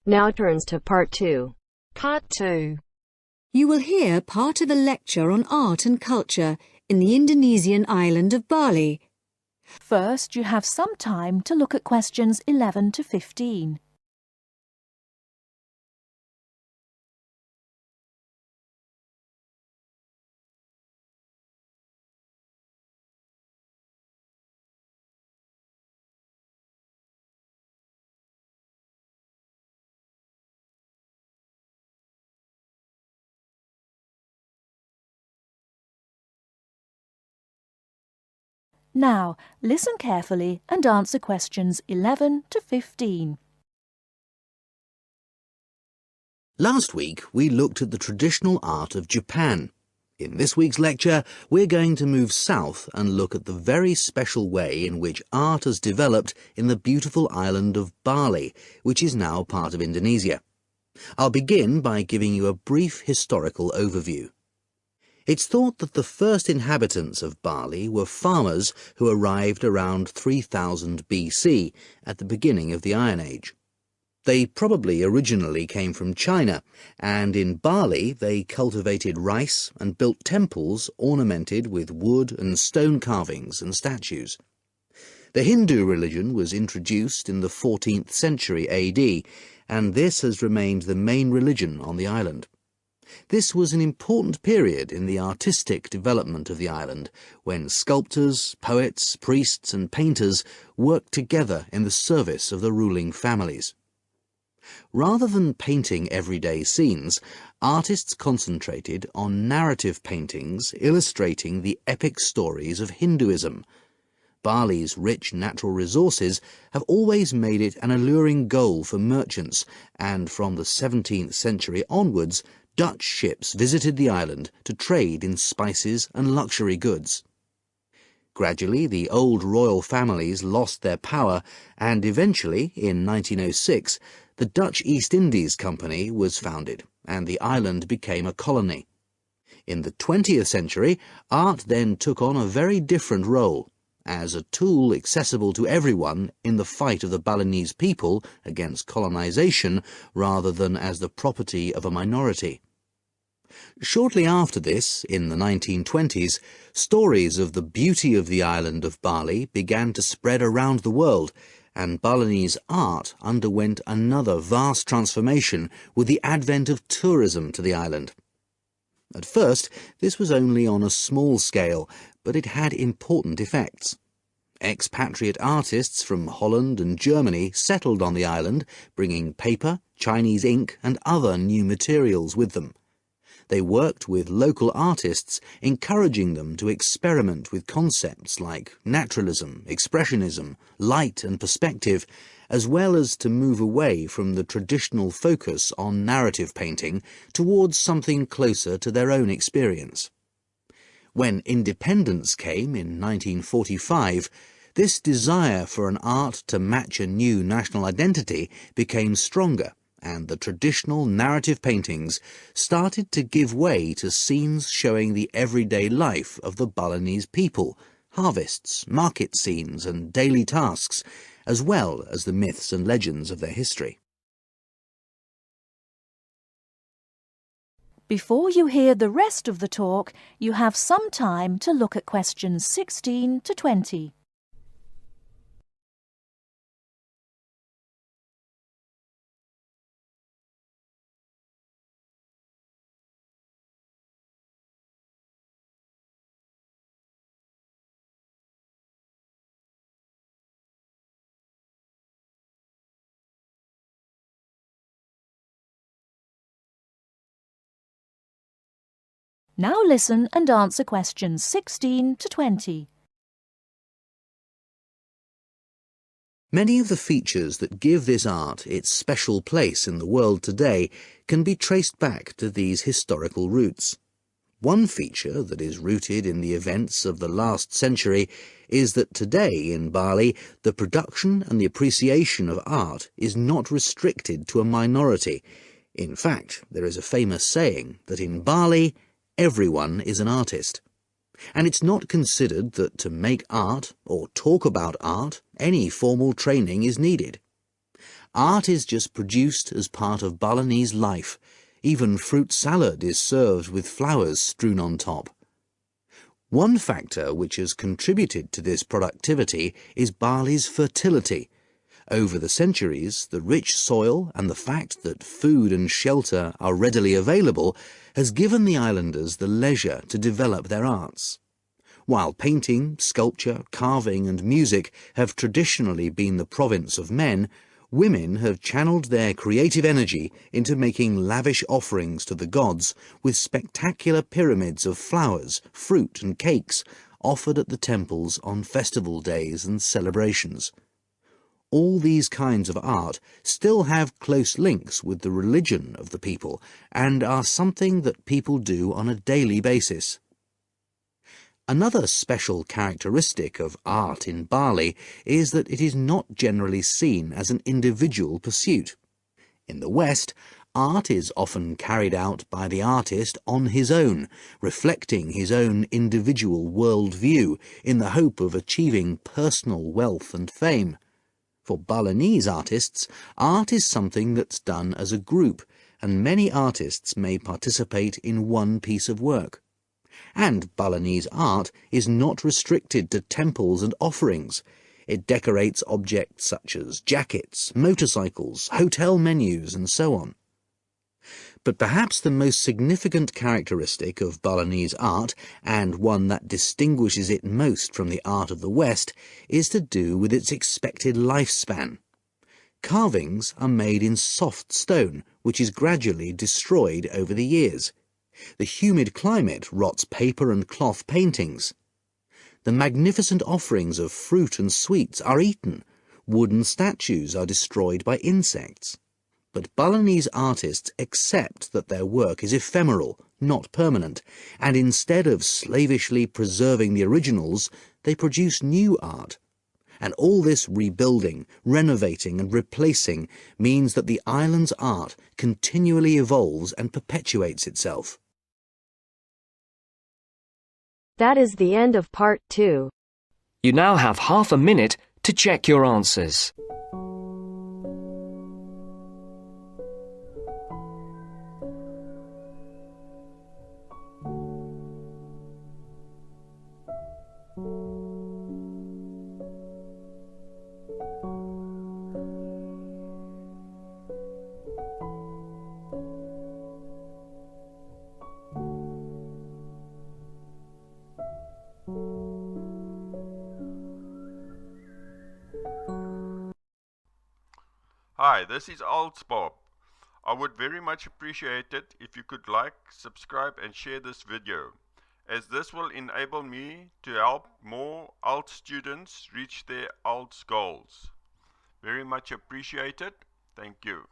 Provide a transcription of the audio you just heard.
Now turns to Part 2. Part 2. You will hear part of a lecture on art and culture in the Indonesian island of Bali. First, you have some time to look at questions 11 to 15. Now, listen carefully and answer questions 11 to 15. Last week, we looked at the traditional art of Japan. In this week's lecture, we're going to move south and look at the very special way in which art has developed in the beautiful island of Bali, which is now part of Indonesia. I'll begin by giving you a brief historical overview. It's thought that the first inhabitants of Bali were farmers who arrived around 3000 BC, at the beginning of the Iron Age. They probably originally came from China, and in Bali they cultivated rice and built temples ornamented with wood and stone carvings and statues. The Hindu religion was introduced in the 14th century AD, and this has remained the main religion on the island. This was an important period in the artistic development of the island, when sculptors, poets, priests and painters worked together in the service of the ruling families. Rather than painting everyday scenes, artists concentrated on narrative paintings illustrating the epic stories of Hinduism. Bali's rich natural resources have always made it an alluring goal for merchants, and from the 17th century onwards, Dutch ships visited the island to trade in spices and luxury goods. Gradually, the old royal families lost their power, and eventually, in 1906, the Dutch East Indies Company was founded, and the island became a colony. In the 20th century, art then took on a very different role, as a tool accessible to everyone in the fight of the Balinese people against colonization, rather than as the property of a minority. Shortly after this, in the 1920s, stories of the beauty of the island of Bali began to spread around the world, and Balinese art underwent another vast transformation with the advent of tourism to the island. At first, this was only on a small scale, but it had important effects. Expatriate artists from Holland and Germany settled on the island, bringing paper, Chinese ink and other new materials with them. They worked with local artists, encouraging them to experiment with concepts like naturalism, expressionism, light and perspective, as well as to move away from the traditional focus on narrative painting towards something closer to their own experience. When independence came in 1945, this desire for an art to match a new national identity became stronger, and the traditional narrative paintings started to give way to scenes showing the everyday life of the Balinese people, harvests, market scenes and daily tasks, as well as the myths and legends of their history. Before you hear the rest of the talk, you have some time to look at questions 16 to 20. Now listen and answer questions 16 to 20. Many of the features that give this art its special place in the world today can be traced back to these historical roots. One feature that is rooted in the events of the last century is that today in Bali, the production and the appreciation of art is not restricted to a minority. In fact, there is a famous saying that in Bali, everyone is an artist. And it's not considered that to make art or talk about art, any formal training is needed. Art is just produced as part of Balinese life. Even fruit salad is served with flowers strewn on top. One factor which has contributed to this productivity is Bali's fertility. Over the centuries, the rich soil and the fact that food and shelter are readily available has given the islanders the leisure to develop their arts. While painting, sculpture, carving and music have traditionally been the province of men, women have channeled their creative energy into making lavish offerings to the gods with spectacular pyramids of flowers, fruit and cakes offered at the temples on festival days and celebrations. All these kinds of art still have close links with the religion of the people and are something that people do on a daily basis. Another special characteristic of art in Bali is that it is not generally seen as an individual pursuit. In the West, art is often carried out by the artist on his own, reflecting his own individual world-view in the hope of achieving personal wealth and fame. For Balinese artists, art is something that's done as a group, and many artists may participate in one piece of work. And Balinese art is not restricted to temples and offerings. It decorates objects such as jackets, motorcycles, hotel menus, and so on. But perhaps the most significant characteristic of Balinese art, and one that distinguishes it most from the art of the West, is to do with its expected lifespan. Carvings are made in soft stone, which is gradually destroyed over the years. The humid climate rots paper and cloth paintings. The magnificent offerings of fruit and sweets are eaten. Wooden statues are destroyed by insects. But Balinese artists accept that their work is ephemeral, not permanent, and instead of slavishly preserving the originals, they produce new art. And all this rebuilding, renovating and replacing means that the island's art continually evolves and perpetuates itself. That is the end of part 2. You now have half a minute to check your answers. Hi, this is IELTS Bob. I would very much appreciate it if you could like, subscribe and share this video, as this will enable me to help more IELTS students reach their IELTS goals. Very much appreciated. Thank you.